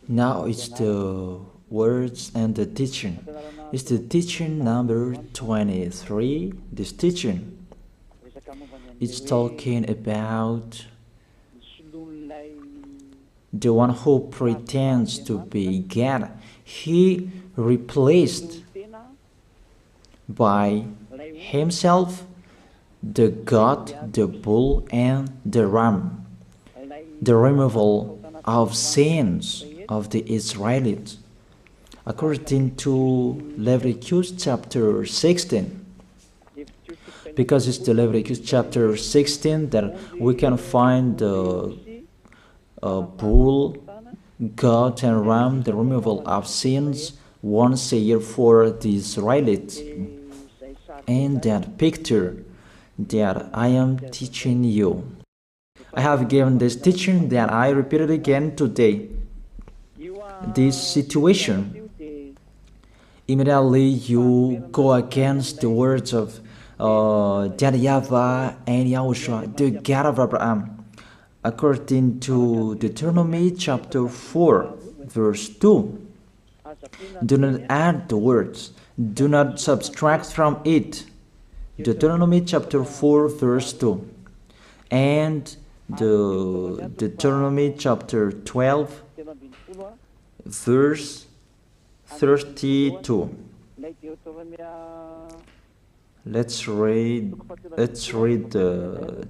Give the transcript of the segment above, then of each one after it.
Now it's the words and the teaching. It's the teaching number 23. This teaching is talking about the one who pretends to be God. He replaced by himself the goat, the bull, and the ram. The removal of sins of the Israelites, according to Leviticus chapter 16. Because it's the Leviticus chapter 16 that we can find the bull, goat, and ram, the removal of sins once a year for the Israelites. And that picture that I am teaching you, I have given this teaching that I repeated again today. This situation, immediately you go against the words of that YAHVAH and YAHOSHUAH, the God of Abraham, according to Deuteronomy chapter 4, verse 2. Do not add the words, do not subtract from it. Deuteronomy chapter 4, verse 2. And the Deuteronomy chapter 12, verse 32. Let's read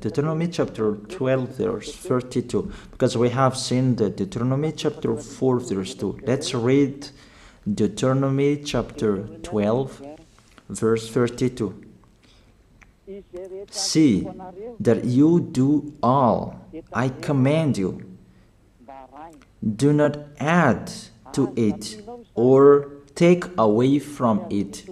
Deuteronomy chapter 12, verse 32, because we have seen the Deuteronomy chapter 4, verse 2. Let's read Deuteronomy chapter 12, verse 32. See that you do all I command you. Do not add to it or take away from it.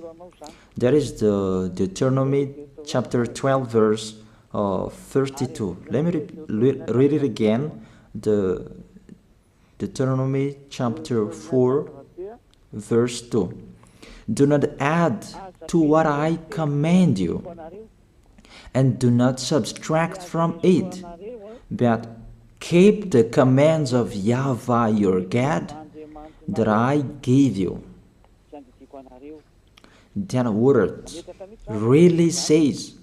That is the Deuteronomy chapter 12, verse 32. Let me read it again. The Deuteronomy chapter 4, verse 2. Do not add to what I command you, and do not subtract from it, but keep the commands of YAHVAH your God that I gave you. That word really says,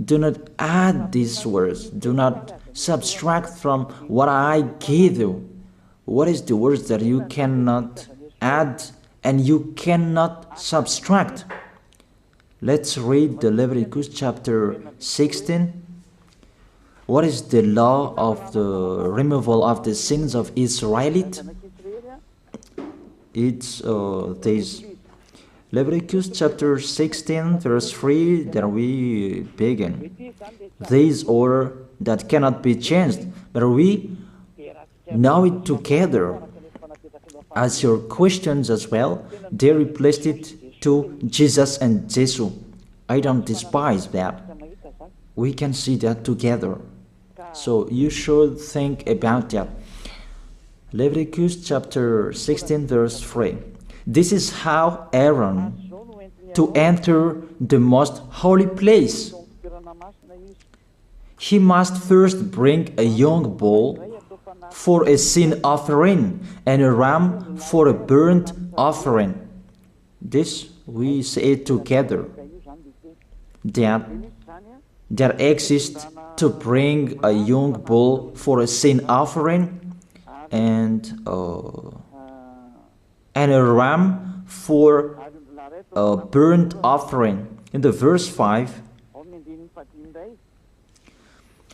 do not add these words, do not subtract from what I gave you. What is the words that you cannot add and you cannot subtract? Let's read the Leviticus chapter 16. What is the law of the removal of the sins of Israelites? It's this. Leviticus chapter 16, verse 3, that we begin. These order that cannot be changed, but we know it together. As your questions as well, they replaced it to Jesus and Jesus. I don't despise that. We can see that together. So you should think about that. Leviticus chapter 16, verse 3. This is how Aaron to enter the most holy place. He must first bring a young bull for a sin offering and a ram for a burnt offering. This we say together. That exists to bring a young bull for a sin offering and a ram for a burnt offering. In the verse 5,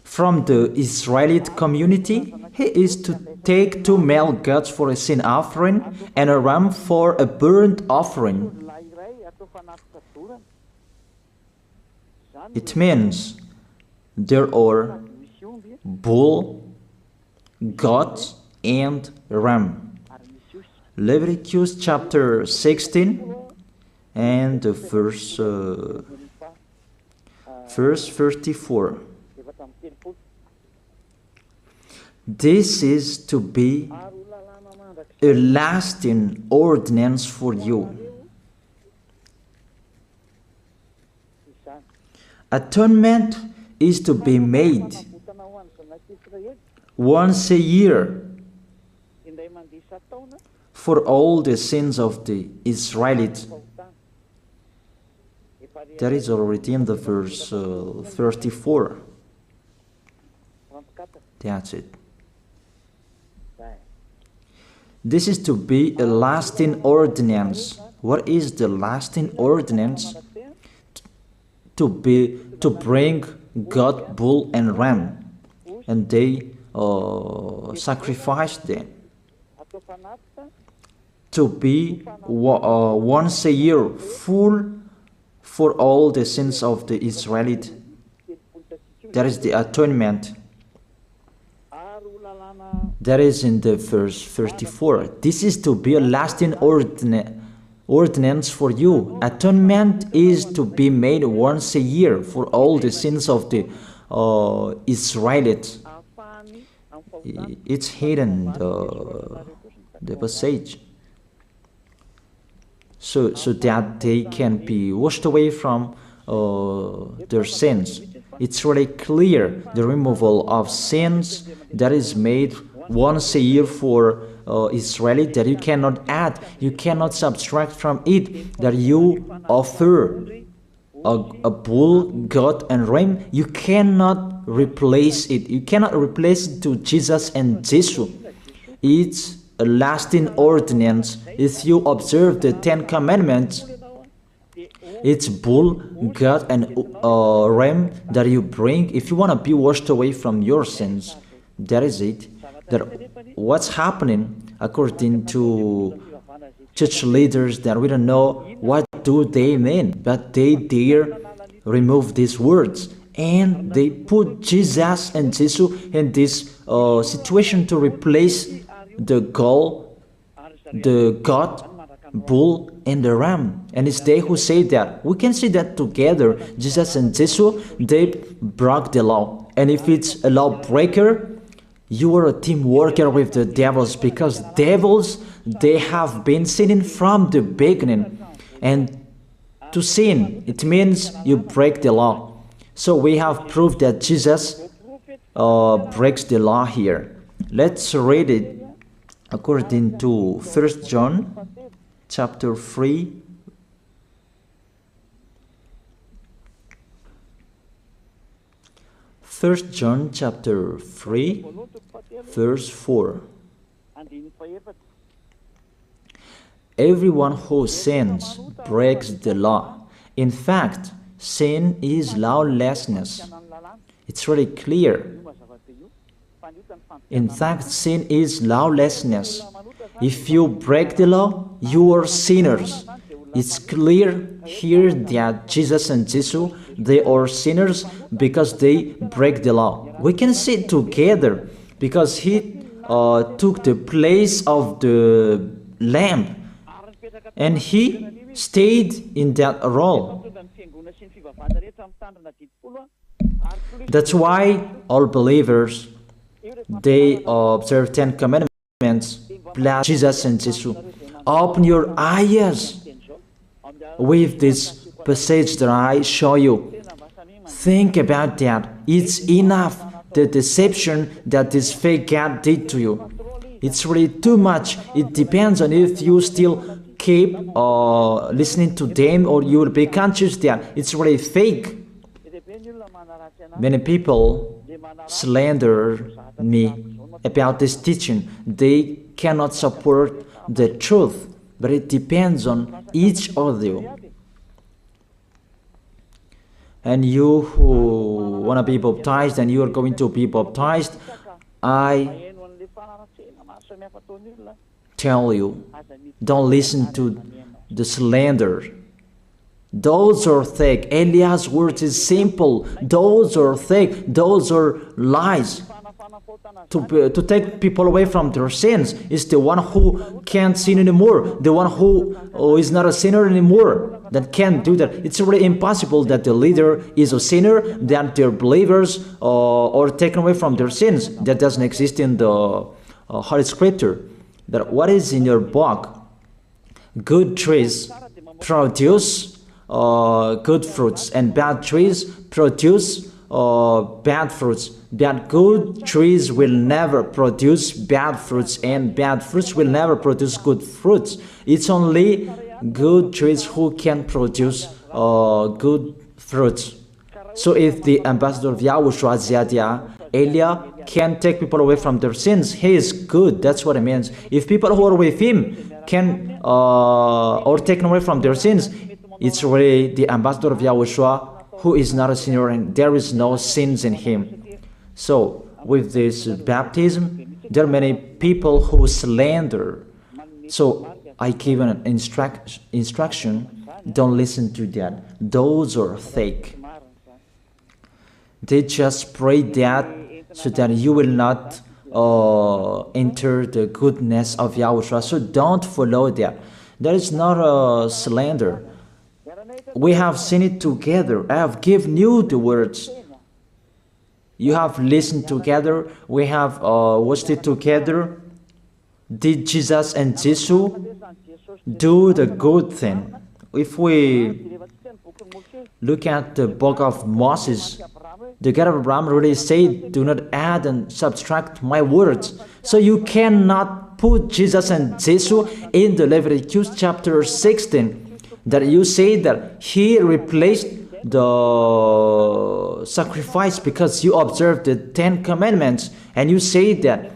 from the Israelite community, he is to take 2 male goats for a sin offering and a ram for a burnt offering. It means there are bull, goat, and ram. Leviticus chapter 16 and the verse 34. This is to be a lasting ordinance for you. Atonement is to be made once a year for all the sins of the Israelites. That is already in the verse 34. That's it. This is to be a lasting ordinance. What is the lasting ordinance? To bring God, bull and ram, and they sacrificed them. To be once a year full for all the sins of the Israelites. That is the atonement. That is in the verse 34. This is to be a lasting ordinance for you. Atonement is to be made once a year for all the sins of the Israelites. It's hidden, the passage. So that they can be washed away from their sins. It's really clear, the removal of sins that is made once a year for Israeli, that you cannot add, you cannot subtract from it, that you offer a bull, goat and ram, you cannot replace it. You cannot replace it to Jesus and Jesus. It's a lasting ordinance. If you observe the 10 Commandments, it's bull, goat and ram that you bring if you want to be washed away from your sins. That is it. That what's happening, according to church leaders, that we don't know what do they mean, but they dare remove these words, and they put Jesus and Jesus in this situation to replace the God, bull and the ram. And it's they who say that. We can see that together, Jesus and Jesus, they broke the law. And if it's a lawbreaker, you are a team worker with the devils, because devils, they have been sinning from the beginning. And to sin, it means you break the law. So we have proof that Jesus breaks the law here. Let's read it according to 1 John chapter 3. First John chapter 3, verse 4. Everyone who sins breaks the law. In fact, sin is lawlessness. It's really clear. In fact, sin is lawlessness. If you break the law, you are sinners. It's clear here that Jesus and Jesus, they are sinners because they break the law. We can see it together because he took the place of the lamb and he stayed in that role. That's why all believers, they observe 10 commandments plus Jesus and Jesus. Open your eyes with this passage that I show you. Think about that. It's enough, the deception that this fake God did to you. It's really too much. It depends on if you still keep listening to them, or you will be conscious that it's really fake. Many people slander me about this teaching. They cannot support the truth, but it depends on each of you. And you who want to be baptized, and you are going to be baptized, I tell you, don't listen to the slander. Those are fake. Eliah's words is simple. Those are fake. Those are lies. To take people away from their sins is the one who can't sin anymore. The one who is not a sinner anymore, that can't do that. It's really impossible that the leader is a sinner, that their believers are taken away from their sins. That doesn't exist in the Holy Scripture. That what is in your book? Good trees produce good fruits, and bad trees produce bad fruits. That good trees will never produce bad fruits, and bad fruits will never produce good fruits. It's only good trees who can produce good fruits. So if the ambassador of Yahushua, Ziadia, Elia, can take people away from their sins, he is good. That's what it means. If people who are with him can or taken away from their sins, it's really the ambassador of Yahushua who is not a sinner, and there is no sins in him. So with this baptism, there are many people who slander. So I give an instruction, don't listen to that. Those are fake. They just pray that so that you will not enter the goodness of Yahushua. So don't follow that. That is not a slander. We have seen it together. I have given you the words. You have listened together. We have watched it together. Did Jesus and Jesus do the good thing? If we look at the book of Moses, the God of Abraham really said, do not add and subtract my words. So you cannot put Jesus and Jesus in the Leviticus chapter 16. That you say that he replaced the sacrifice because you observed the 10 commandments, and you say that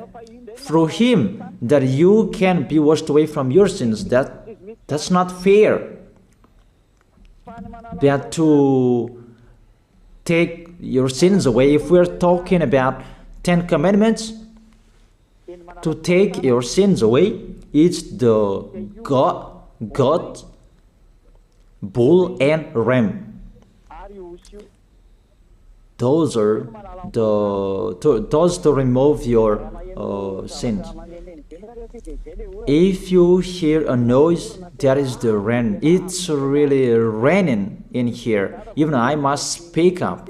through him that you can be washed away from your sins. That's not fair. That to take your sins away, if we're talking about 10 commandments, to take your sins away, it's the God, bull and ram. Those are those to remove your sins. If you hear a noise, that is the rain. It's really raining in here. Even I must speak up,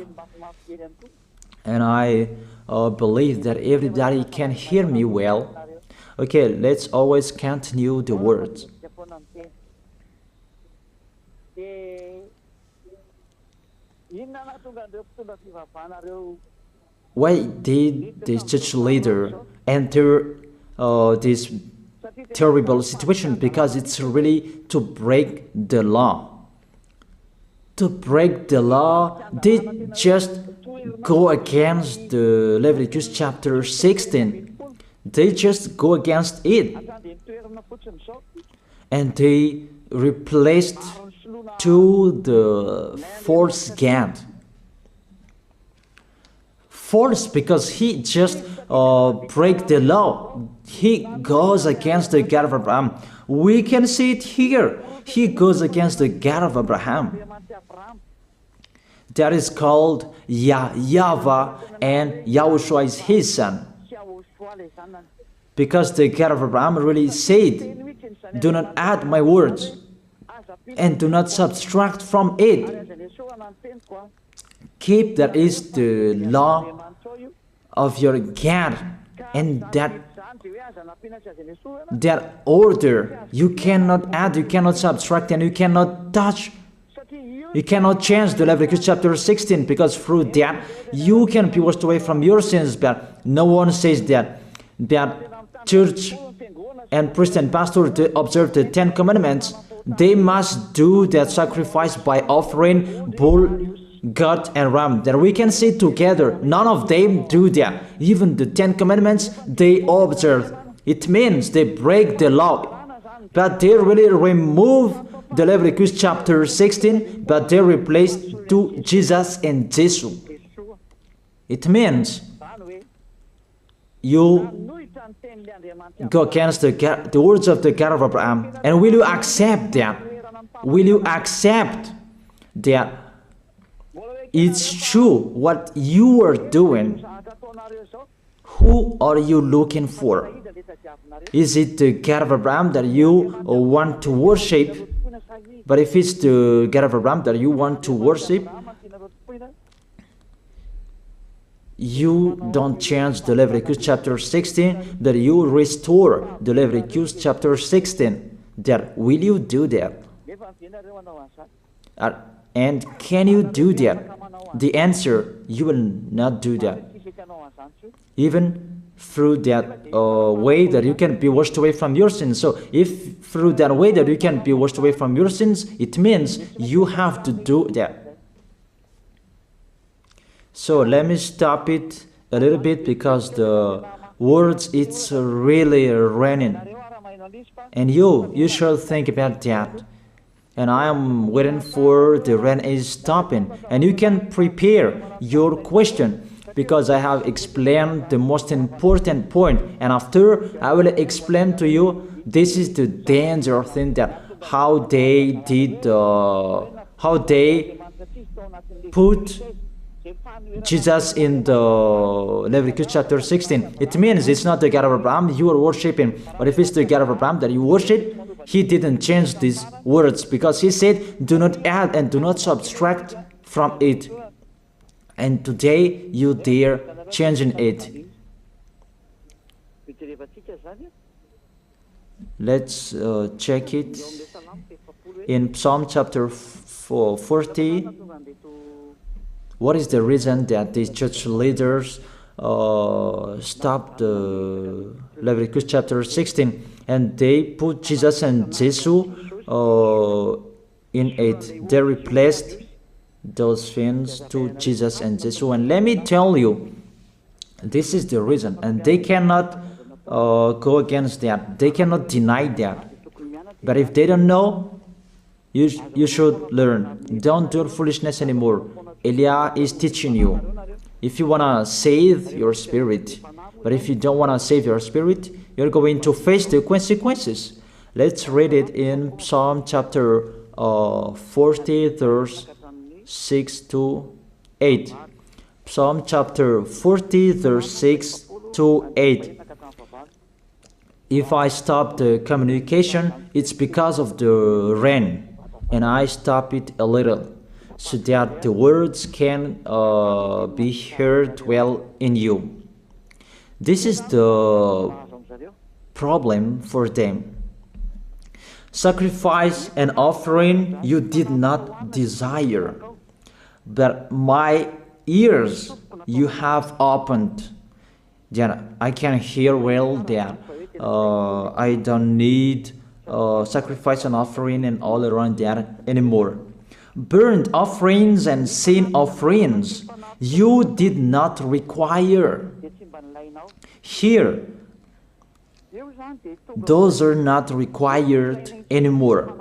and I believe that everybody can hear me well. Okay, let's always continue the words. Why did this church leader enter this terrible situation? Because it's really to break the law. To break the law, they just go against the Leviticus chapter 16. They just go against it. And they replaced to the false God. False because he just break the law. He goes against the God of Abraham. We can see it here. He goes against the God of Abraham. That is called YAHVAH, and YAHOSHUAH is his son. Because the God of Abraham really said, do not add my words and do not subtract from it. Keep, that is the law of your God, and that order. You cannot add, you cannot subtract, and you cannot touch. You cannot change the Leviticus chapter 16, because through that you can be washed away from your sins. But no one says that church and priest and pastor to observe the 10 commandments, they must do that sacrifice by offering bull, goat, and ram. That we can see together. None of them do that. Even the 10 commandments they observe. It means they break the law. But they really remove the Leviticus chapter 16, but they replace to Jesus and Jesus. It means you go against the words of the God of Abraham. And will you accept that? Will you accept that it's true what you are doing? Who are you looking for? Is it the God of Abraham that you want to worship? But if it's the God of Abraham that you want to worship, you don't change the Leviticus chapter 16, that you restore the Leviticus chapter 16. That will you do that? Uh, and can you do that? The answer, you will not do that. Even through that way that you can be washed away from your sins. So if through that way that you can be washed away from your sins, it means you have to do that. So let me stop it a little bit because the words, it's really raining. And you should think about that. And I am waiting for the rain is stopping. And you can prepare your question because I have explained the most important point. And after I will explain to you, this is the danger thing that how they did, how they put Jesus in the Leviticus chapter 16. It means it's not the God of Abraham you are worshiping, but if it's the God of Abraham that you worship, he didn't change these words because he said, do not add and do not subtract from it. And today you dare changing it. Let's check it in Psalm chapter 40. What is the reason that these church leaders stopped the Leviticus chapter 16 and they put Jesus and Jesus in it? They replaced those things to Jesus and Jesus. And let me tell you, this is the reason. And they cannot go against that. They cannot deny that. But if they don't know, you should learn. Don't do foolishness anymore. Elia is teaching you. If you want to save your spirit, but if you don't want to save your spirit, you're going to face the consequences. Let's read it in Psalm chapter 40, verse 6 to 8. Psalm chapter 40, verse 6 to 8. If I stop the communication, it's because of the rain, and I stop it a little, so that the words can be heard well in you. This is the problem for them. Sacrifice and offering you did not desire, but my ears you have opened. Then I can hear well that I don't need sacrifice and offering and all around that anymore. Burnt offerings and sin offerings you did not require. Here, those are not required anymore.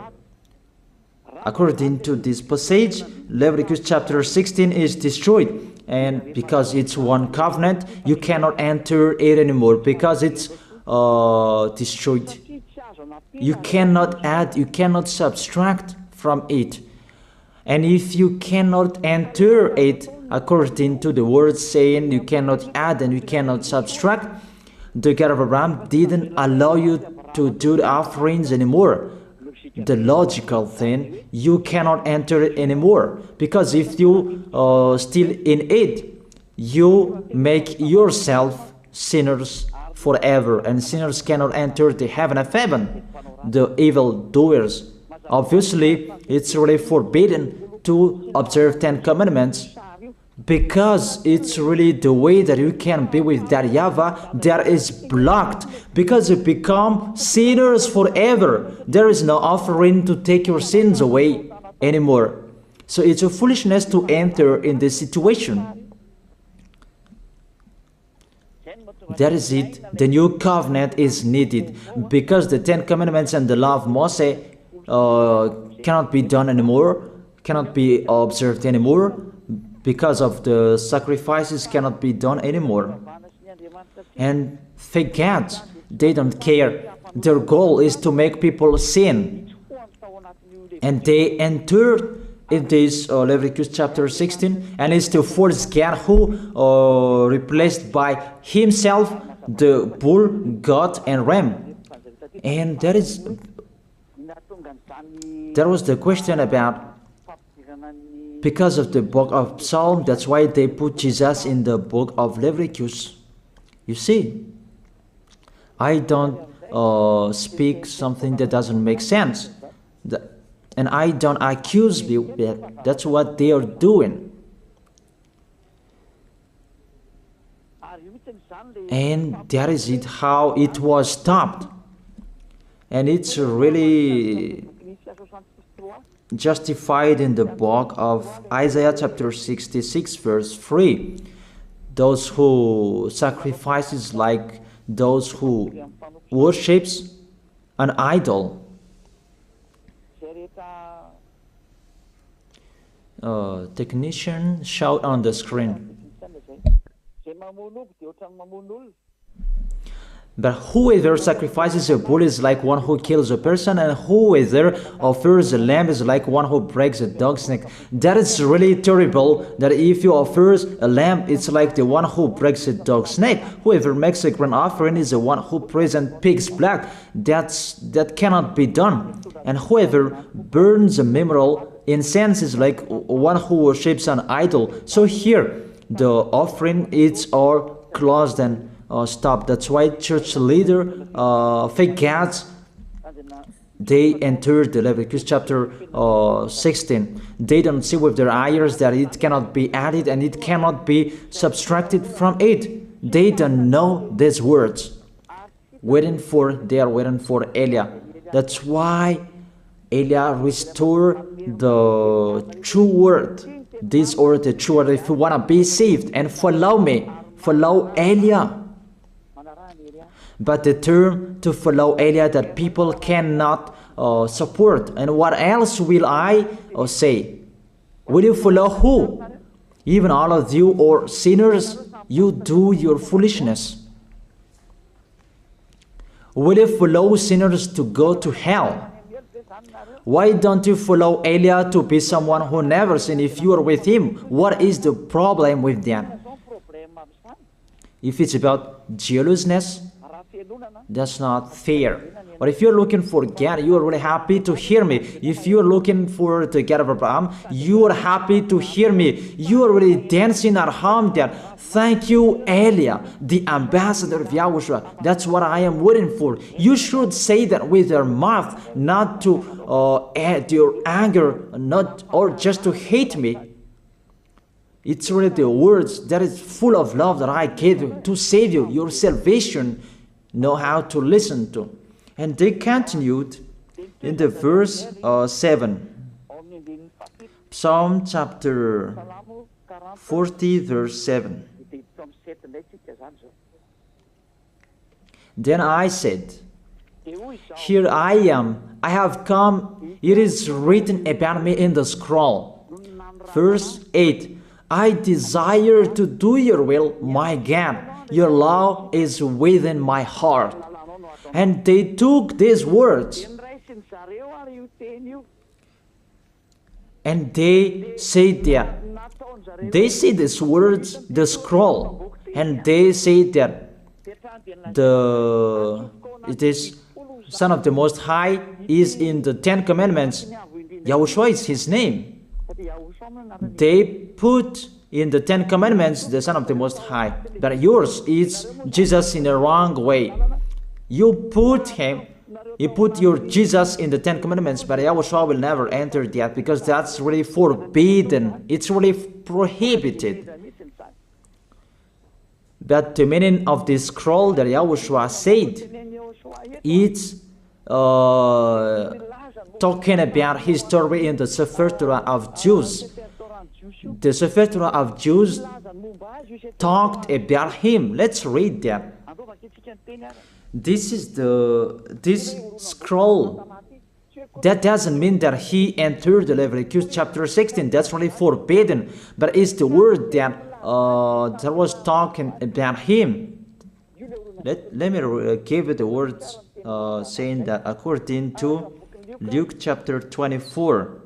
According to this passage, Leviticus chapter 16 is destroyed, and because it's one covenant, you cannot enter it anymore because it's destroyed. You cannot add, you cannot subtract from it. And if you cannot enter it according to the words saying you cannot add and you cannot subtract, the God of Abraham didn't allow you to do the offerings anymore. The logical thing, you cannot enter it anymore, because if you still in it, you make yourself sinners forever, and sinners cannot enter the heaven of heaven, the evil doers. Obviously, it's really forbidden to observe 10 commandments, because it's really the way that you can be with that YAHVAH that is blocked, because you become sinners forever. There is no offering to take your sins away anymore. So it's a foolishness to enter in this situation. That is it. The new covenant is needed, because the 10 commandments and the law of Moses cannot be done anymore, cannot be observed anymore, because of the sacrifices cannot be done anymore. And thank God, they don't care. Their goal is to make people sin. And they entered in this Leviticus chapter 16, and it's to force God, who replaced by himself the bull, goat, and ram. And there was the question about, because of the book of Psalm, that's why they put Jesus in the book of Leviticus. You see, I don't speak something that doesn't make sense. and I don't accuse you. That's what they are doing. And that is it, how it was stopped. And it's really justified in the book of Isaiah chapter 66 verse 3. Those who sacrifices like those who worships an idol. Technician, shout on the screen. But whoever sacrifices a bull is like one who kills a person, and whoever offers a lamb is like one who breaks a dog's neck. That is really terrible, that if you offer a lamb, it's like the one who breaks a dog's neck. Whoever makes a grain offering is the one who presents pig's blood. That cannot be done. And whoever burns a memorial incense is like one who worships an idol. So here, the offering is all closed and stop. That's why church leader fake gods, they entered the Leviticus chapter 16. They don't see with their eyes that it cannot be added and it cannot be subtracted from it. They don't know these words. They are waiting for Elia. That's why Elia restored the true word. This or the true word. If you want to be saved and follow me, follow Elia. But the term to follow Elia that people cannot support. And what else will I say? Will you follow who? Even all of you or sinners, you do your foolishness. Will you follow sinners to go to hell? Why don't you follow Elia to be someone who never sinned if you are with him? What is the problem with them? If it's about jealousness, that's not fair. But if you're looking for God, you are really happy to hear me. If you're looking for the God of Abraham, you are happy to hear me. You are really dancing at home there. Thank you, Elia, the ambassador of Yahushua. That's what I am waiting for. You should say that with your mouth, not to add your anger, not or just to hate me. It's really the words that is full of love that I gave you to save you, your salvation. Know how to listen to. And they continued in the verse 7. Psalm chapter 40 verse 7. Then I said, here I am, I have come, it is written about me in the scroll. Verse 8. I desire to do your will, my God. Your law is within my heart. And they took these words and they said that they see these words, the scroll, and they say that it is Son of the Most High is in the 10 Commandments. Yahushua is his name. They put in the 10 Commandments the Son of the Most High, but yours is Jesus in the wrong way. You put your Jesus in the 10 Commandments, but Yahushua will never enter that because that's really forbidden. It's really prohibited. But the meaning of this scroll that Yahushua said, it's talking about his story in the Sefer Torah of Jews. The Sefer Torah of Jews talked about him. Let's read that. This is this scroll. That doesn't mean that he entered the Leviticus chapter 16. That's really forbidden. But it's the word that was talking about him. Let me give you the words saying that according to Luke chapter 24.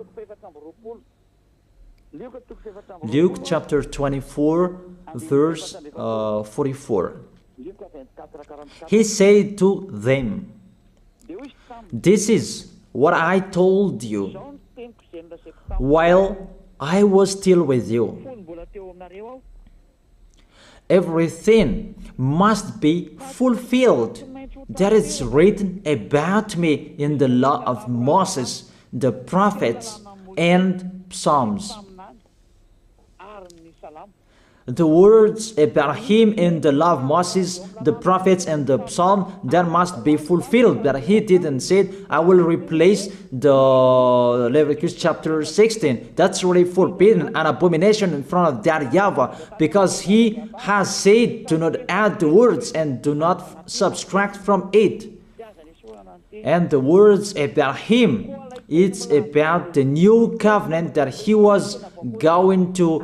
Luke chapter 24 verse 44. He said to them, this is what I told you while I was still with you. Everything must be fulfilled that is written about me in the law of Moses, the prophets and psalms. The words about him in the law of Moses, the prophets, and the psalm, that must be fulfilled. But he didn't say, I will replace the Leviticus chapter 16. That's really forbidden, an abomination in front of that YAHVAH, because he has said, do not add the words and do not subtract from it. And the words about him, it's about the new covenant that he was going to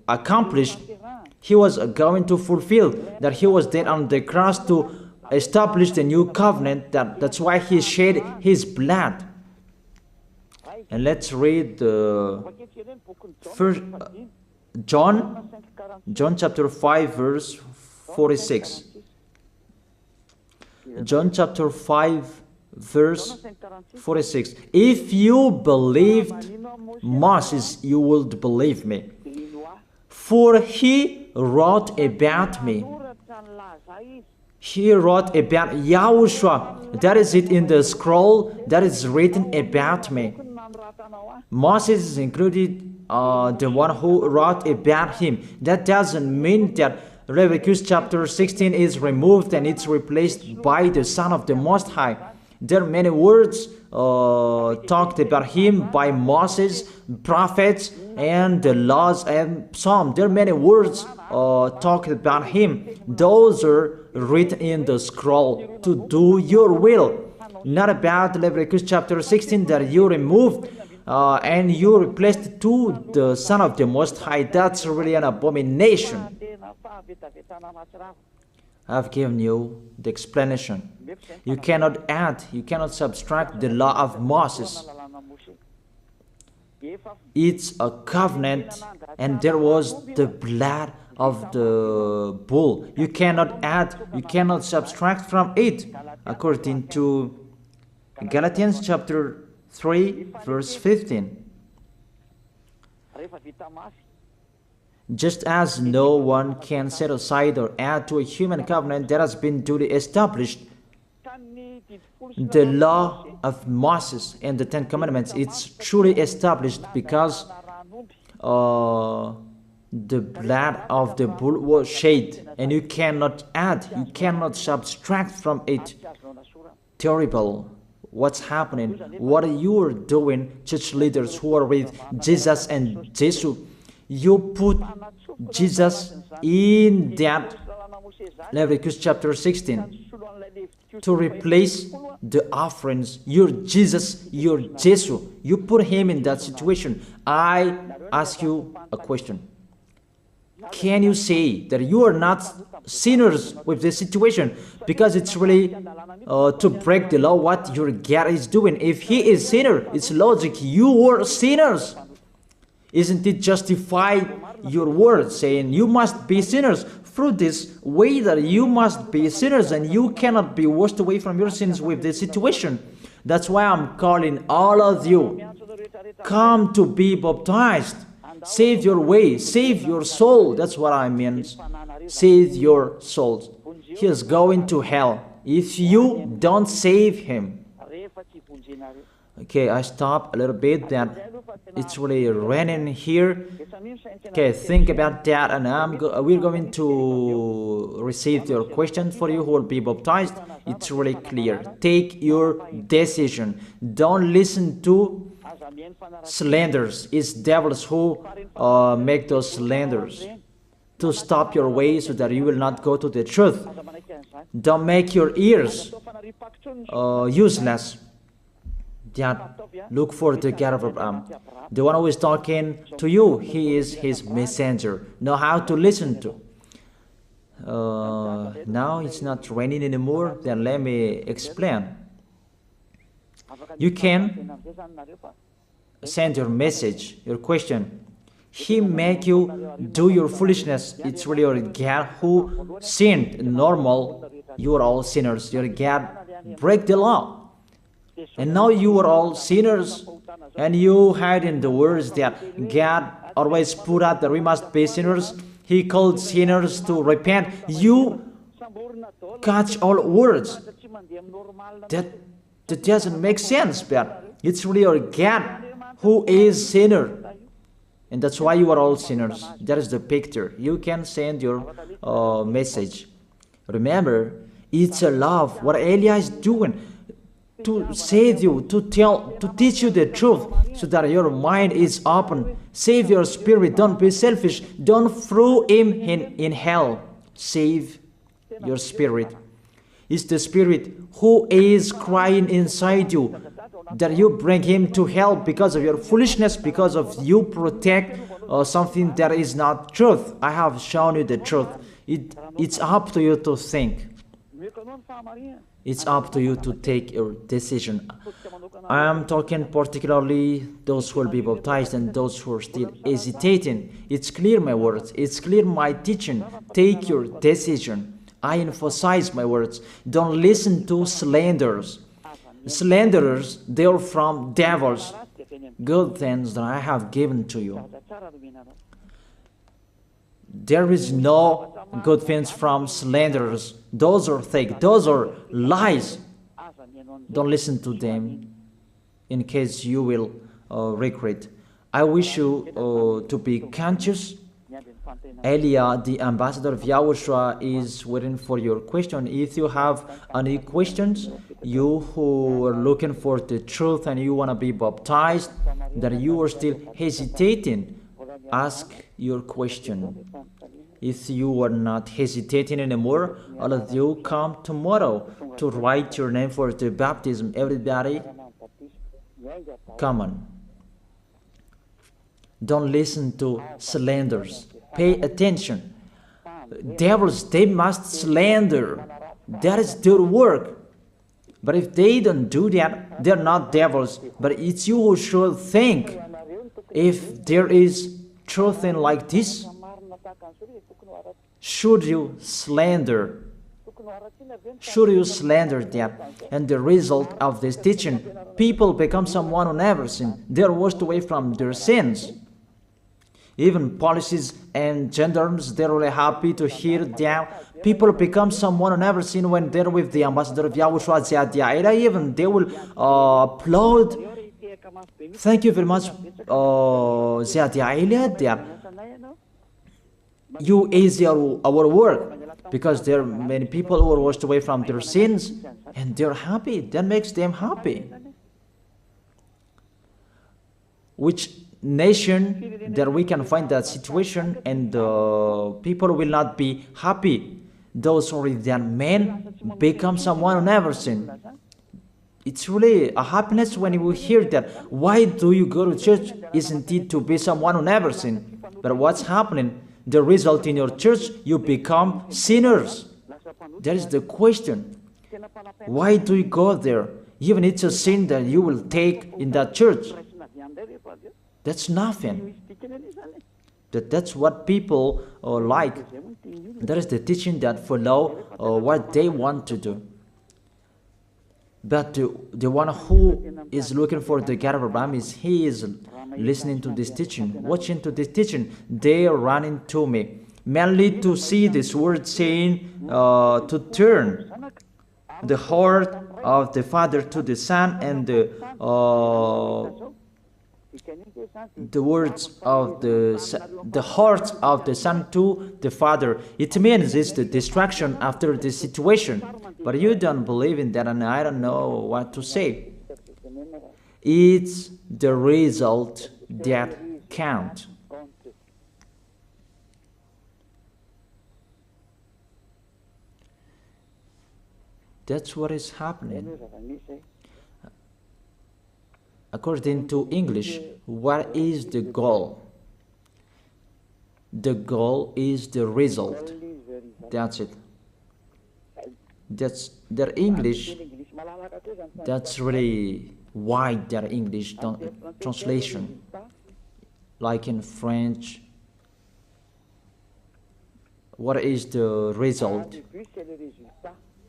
accomplish. He was going to fulfill, that he was dead on the cross to establish the new covenant. That's why he shed his blood. And let's read first John chapter 5 verse 46. John chapter 5 verse 46. If you believed Moses, you would believe me, for he wrote about me. He wrote about YAHOSHUAH. That is it in the scroll that is written about me. Moses is included, the one who wrote about him. That doesn't mean that Leviticus chapter 16 is removed and it's replaced by the Son of the Most High. There are many words talked about him by Moses, prophets, and the laws and psalms. There are many words talked about him. Those are written in the scroll to do your will. Not about Leviticus chapter 16 that you removed and you replaced to the Son of the Most High. That's really an abomination. I've given you the explanation. You cannot add, you cannot subtract the law of Moses. It's a covenant, and there was the blood of the bull. You cannot add, you cannot subtract from it, according to Galatians chapter 3 verse 15. Just as no one can set aside or add to a human covenant that has been duly established, the law of Moses and the Ten Commandments, it's truly established because the blood of the bull was shed, and you cannot add, you cannot subtract from it. Terrible. What's happening? What you are doing, church leaders who are with Jesus and Jesus? You put Jesus in that Leviticus chapter 16 to replace the offerings. You're Jesus, you're Jesus. You put him in that situation. I ask you a question. Can you say that you are not sinners with this situation? Because it's really to break the law what your God is doing. If he is sinner, it's logic. You are sinners. Isn't it justify your words saying you must be sinners? Through this way that you must be sinners and you cannot be washed away from your sins with this situation. That's why I'm calling all of you. Come to be baptized. Save your way. Save your soul. That's what I mean. Save your souls. He is going to hell if you don't save him. Okay, I stop a little bit. That it's really raining here. Okay, think about that, and we're going to receive your question for you who will be baptized. It's really clear. Take your decision. Don't listen to slanders. It's devils who make those slanders to stop your way so that you will not go to the truth. Don't make your ears useless. That look for the God of Abraham. The one who is talking to you, he is his messenger. Know how to listen to. Now it's not raining anymore. Then let me explain. You can send your message, your question. He make you do your foolishness. It's really your God who sinned. Normal, you are all sinners. Your God break the law. And now you are all sinners, and you hide in the words that God always put out that we must be sinners. He called sinners to repent. You catch all words that That doesn't make sense, but it's really your God who is sinner. And that's why you are all sinners. That is the picture. You can send your message. Remember, it's a love. What Elia is doing to save you, to teach you the truth, so that your mind is open. Save your spirit. Don't be selfish. Don't throw him in hell. Save your spirit. It's the spirit who is crying inside you, that you bring him to hell because of your foolishness, because of you protect something that is not truth. I have shown you the truth. It's up to you to think. It's up to you to take your decision. I am talking particularly those who will be baptized and those who are still hesitating. It's clear my words. It's clear my teaching. Take your decision. I emphasize my words. Don't listen to slanderers. Slanderers, they are from devils. Good things that I have given to you. There is no good things from slanderers. Those are fake. Those are lies. Don't listen to them in case you will regret. I wish you to be conscious. Elia, the ambassador of Yahushua, is waiting for your question. If you have any questions, you who are looking for the truth and you want to be baptized, that you are still hesitating, ask your question. If you are not hesitating anymore, all of you come tomorrow to write your name for the baptism. Everybody, come on. Don't listen to slanders. Pay attention. Devils, they must slander. That is their work. But if they don't do that, they're not devils. But it's you who should think. If there is truth in like this, should you slander? Should you slander that? And the result of this teaching, people become someone who never sinned. They're washed away from their sins. Even policies and gendarmes, they're really happy to hear that. People become someone who never sinned when they're with the ambassador of Yahushua. Even they will applaud. Thank you very much, you easy our work, because there are many people who are washed away from their sins and they're happy. That makes them happy. Which nation that we can find that situation and people will not be happy? Those who are that men become someone who never sinned. It's really a happiness when you hear that. Why do you go to church? Isn't it to be someone who never sinned? But what's happening? The result in your church, you become sinners. That is the question. Why do you go there? Even it's a sin that you will take in that church. That's nothing. That's what people like. That is the teaching that follow what they want to do. But the one who is looking for the God of Abraham he is listening to this teaching, watching to this teaching. They are running to me, mainly to see this word saying to turn the heart of the Father to the Son, and the words of the heart of the Son to the Father. It means it's the distraction after the situation. But you don't believe in that, and I don't know what to say. It's the result that counts. That's what is happening. According to English, what is the goal? The goal is the result. That's it. That's their English. That's really wide, their English translation. Like in French, what is the result?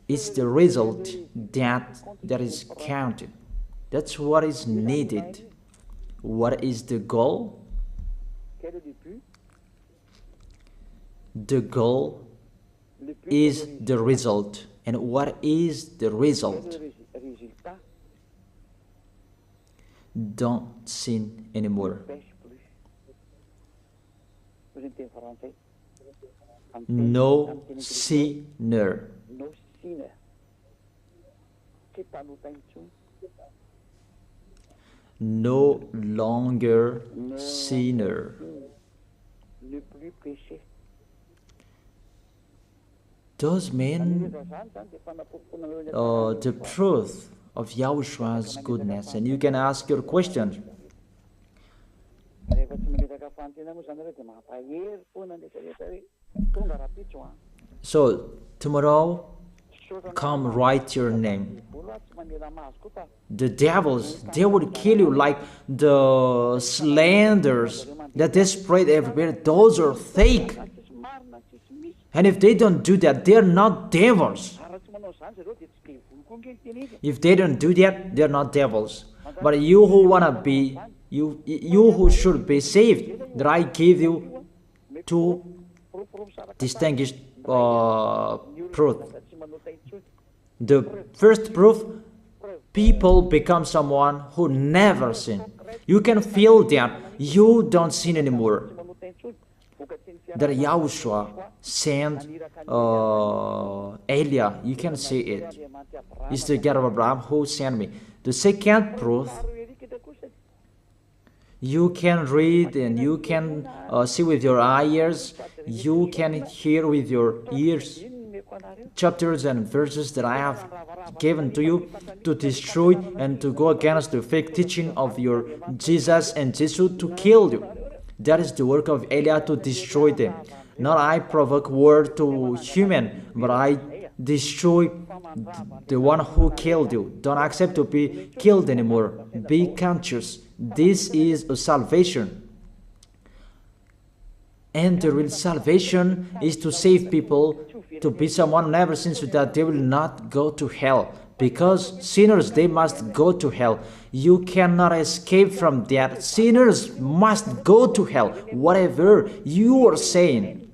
It's the result that is counted. That's what is needed. What is the goal? The goal is the result. And what is the result? don't sin anymore. No sinner. No longer sinner. Those mean the truth of Yahoshua's goodness. And you can ask your question. So tomorrow, come write your name. The devils, they will kill you like the slanders that they spread everywhere. Those are fake. And if they don't do that, they're not devils. If they don't do that, they're not devils. But you who wanna be, you who should be saved, that I gave you two distinguished proof. The first proof, people become someone who never sin. You can feel that you don't sin anymore. That Yahushua sent Elia, you can see it. It's the God of Abraham who sent me. The second proof, you can read and you can see with your ears, you can hear with your ears chapters and verses that I have given to you to destroy and to go against the fake teaching of your Jesus and Jesus to kill you. That is the work of Elia, to destroy them. Not I provoke war to human, but I destroy the one who killed you. Don't accept to be killed anymore. Be conscious. This is a salvation. And the real salvation is to save people, to be someone who never sins, so that they will not go to hell. Because sinners, they must go to hell. You cannot escape from that. Sinners must go to hell, whatever you are saying.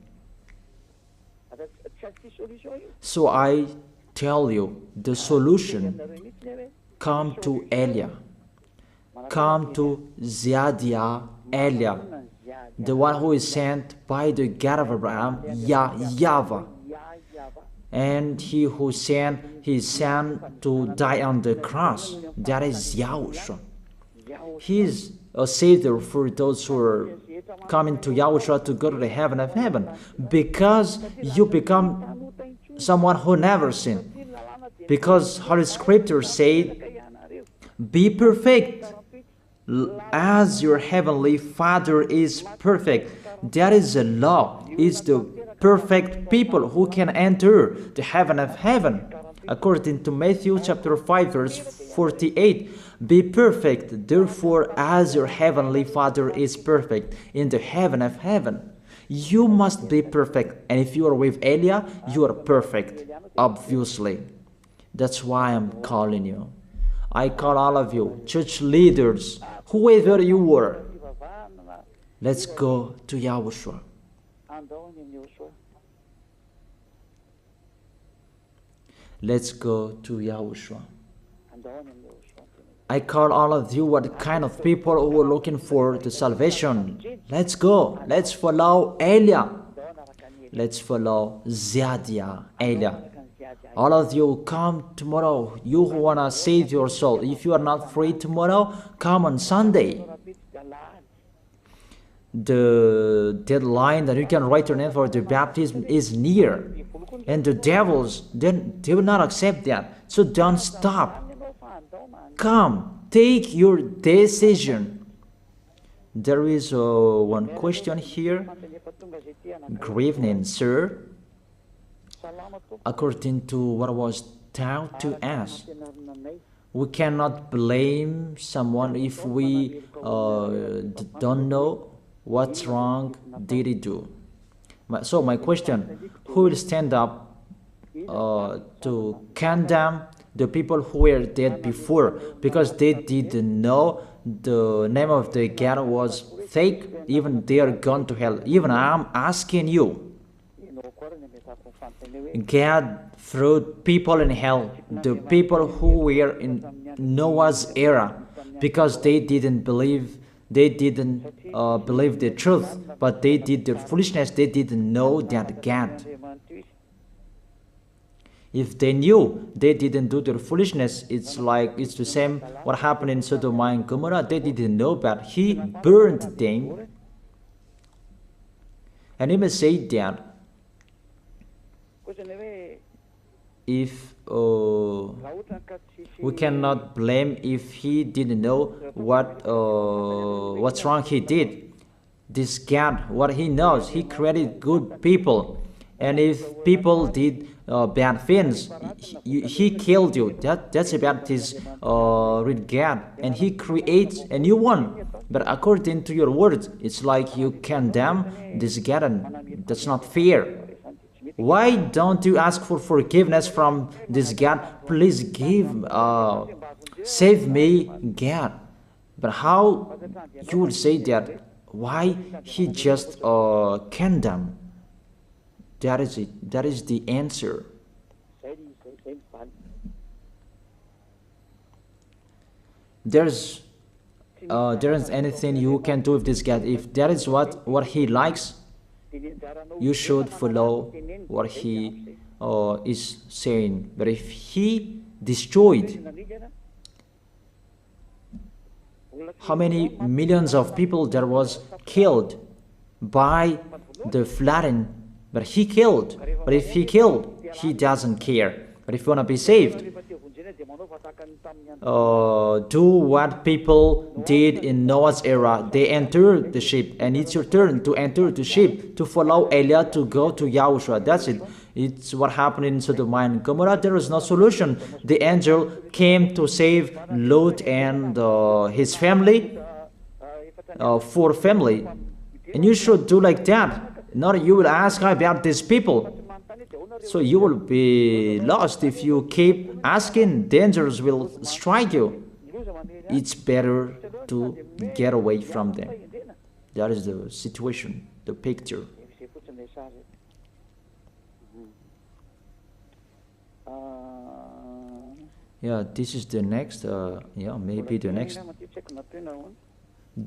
So I tell you, the solution, come to Elia. Come to Ziadia Elia, the one who is sent by the God of Abraham, YAHVAH. And he who sent his son to die on the cross, that is Yahushua. He is a savior for those who are coming to Yahushua to go to the heaven of heaven, because you become someone who never sinned. Because Holy Scripture said, be perfect as your heavenly Father is perfect. That is the law. It's the perfect people who can enter the heaven of heaven. According to Matthew chapter 5 verse 48, be perfect, therefore, as your heavenly Father is perfect in the heaven of heaven. You must be perfect, and if you are with Elia, you are perfect, obviously. That's why I'm calling you. I call all of you, church leaders, whoever you were. Let's go to Yahushua. Let's go to Yahushua. I call all of you, what kind of people who are looking for the salvation. Let's go. Let's follow Elia. Let's follow Ziadia Elia. All of you, come tomorrow. You who want to save your soul. If you are not free tomorrow, come on Sunday. The deadline that you can write your name for the baptism is near. And the devils, they will not accept that. So don't stop. Come, take your decision. There is one question here. Good evening, sir. According to what was taught to us, we cannot blame someone if we don't know what's wrong did he do. So my question, who will stand up to condemn the people who were dead before because they didn't know the name of the God was fake? Even they are gone to hell. Even I'm asking you, God threw people in hell, the people who were in Noah's era. because they didn't believe the truth, but they did the foolishness. They didn't know that God. If they knew, they didn't do their foolishness. It's the same what happened in Sodom and Gomorrah. They didn't know, but He burned them. And He may say that if we cannot blame if He didn't know what's wrong He did. This God, what He knows, He created good people. And if people did bad things, He killed you. That's about His with God. And He creates a new one. But according to your words, it's like you condemn this God, and that's not fair. Why don't you ask for forgiveness from this God? Please save me, God. But how you would say that? Why He just condemn? That is it. That is the answer. There isn't anything you can do with this God. If that is what He likes, you should follow what He is saying. But if He destroyed, how many millions of people there was killed by the flooding? But He killed. But if He killed, He doesn't care. But if you want to be saved, do what people did in Noah's era. They entered the ship, and it's your turn to enter the ship, to follow Elijah, to go to Yahushua. That's it. It's what happened in Sodom and Gomorrah. There was no solution. The angel came to save Lot and his family, 4 family. And you should do like that. Not you will ask about these people. So you will be lost if you keep asking. Dangers will strike you. It's better to get away from them. That is the situation, the picture. Yeah, this is the next. Maybe the next.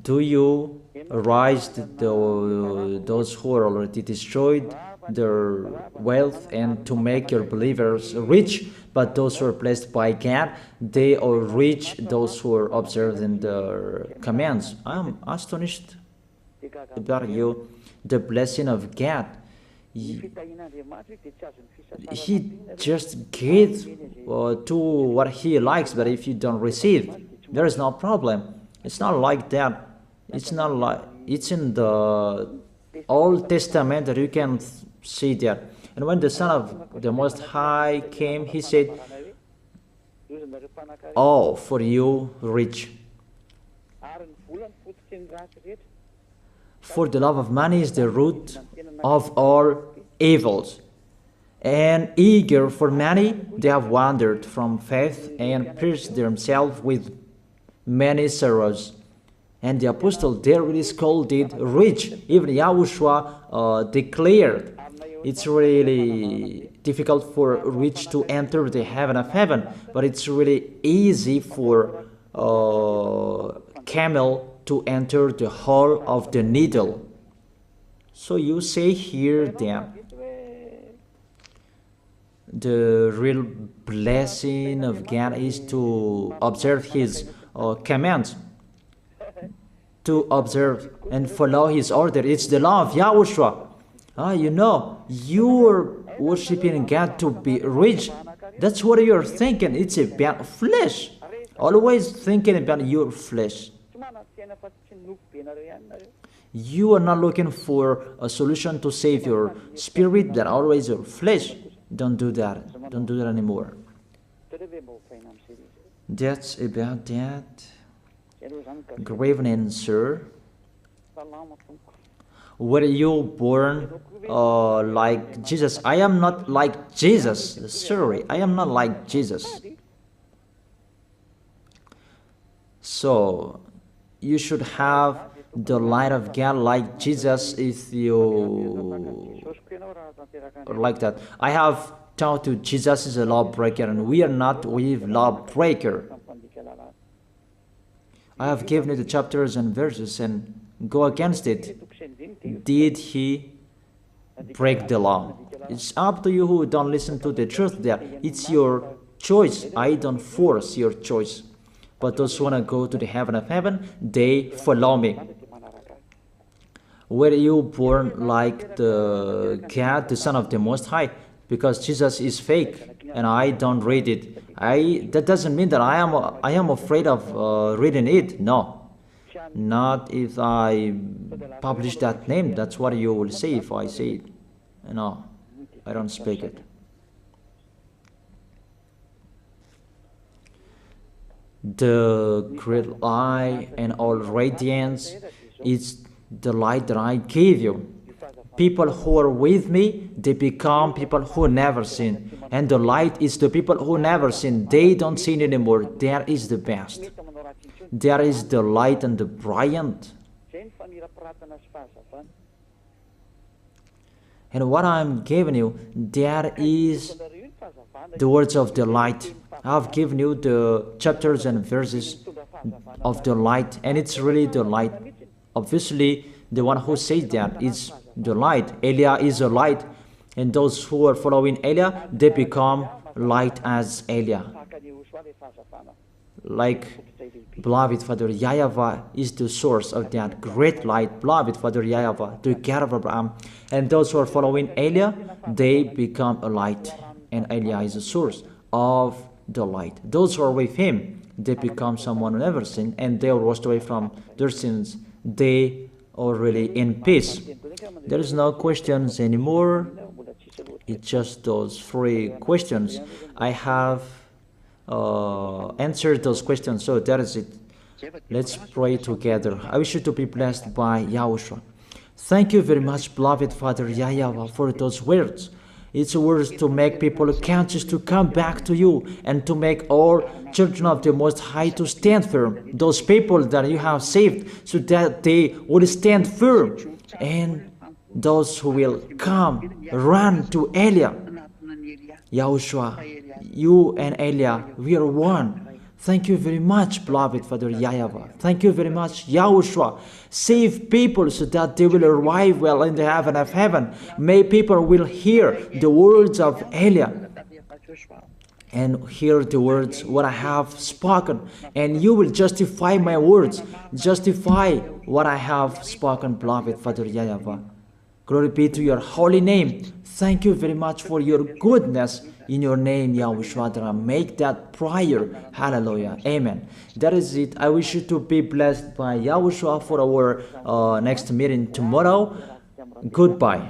Do you arise those who are already destroyed their wealth, and to make your believers rich? But those who are blessed by God, they are rich, those who are observing the commands. I'm astonished about you. The blessing of God, He just gives to what He likes. But if you don't receive, there is no problem. It's not like that. It's not like it's in the Old Testament that you can see that. And when the Son of the Most High came, He said, "Oh, for you rich, for the love of money is the root of all evils, and eager for money, they have wandered from faith and pierced themselves with many sorrows." And the apostle there is called it rich. Even Yahushua declared it's really difficult for rich to enter the heaven of heaven, but it's really easy for camel to enter the hole of the needle. So you say here that the real blessing of God is to observe His commands, to observe and follow His order. It's the law of Yahushua. You are worshiping God to be rich. That's what you're thinking. It's about flesh. Always thinking about your flesh. You are not looking for a solution to save your spirit, but always your flesh. Don't do that. Don't do that anymore. That's about that. Grave answer. Were you born like Jesus? I am not like Jesus. Sorry, I am not like Jesus. So you should have the light of God like Jesus if you are like that. I have taught to Jesus is a lawbreaker, and we are not with lawbreaker. I have given you the chapters and verses and go against it. Did he break the law? It's up to you who don't listen to the truth there. It's your choice. I don't force your choice. But those who want to go to the heaven of heaven, they follow me. Were you born like the God, the Son of the Most High? Because Jesus is fake and I don't read it. That doesn't mean that I am afraid of reading it. No, not if I publish that name. That's what you will say if I say it. No, I don't speak it. The great light and all radiance is the light that I gave you. People who are with me, they become people who never sin. And the light is the people who never sin. They don't sin anymore. There is the best. There is the light and the brilliant. And what I'm giving you, there is the words of the light. I've given you the chapters and verses of the light, and it's really the light. Obviously, the one who says that is the light. Elia is a light, and those who are following Elia, they become light as Elia. Like beloved Father YAHVAH is the source of that great light. Beloved Father YAHVAH, the God of Abraham, and those who are following Elia, they become a light, and Elia is the source of the light. Those who are with him, they become someone who never sinned, and they are washed away from their sins. They are really in peace. There is no questions anymore. It's just those 3 questions. I have answered those questions, so that is it. Let's pray together. I wish you to be blessed by Yahushua. Thank you very much, beloved Father YAHVAH, for those words. It's words to make people conscious to come back to you and to make all children of the Most High to stand firm. Those people that you have saved, so that they will stand firm. And those who will come, run to Elia. Yahushua, you and Elia, we are one. Thank you very much, beloved Father YAHVAH. Thank you very much, Yahushua. Save people so that they will arrive well in the heaven of heaven. May people will hear the words of Elia and hear the words what I have spoken. And you will justify my words. Justify what I have spoken, beloved Father YAHVAH. Glory be to your holy name. Thank you very much for your goodness. In your name, Yahushua, that I make that prayer. Hallelujah. Amen. That is it. I wish you to be blessed by Yahushua for our next meeting tomorrow. Goodbye.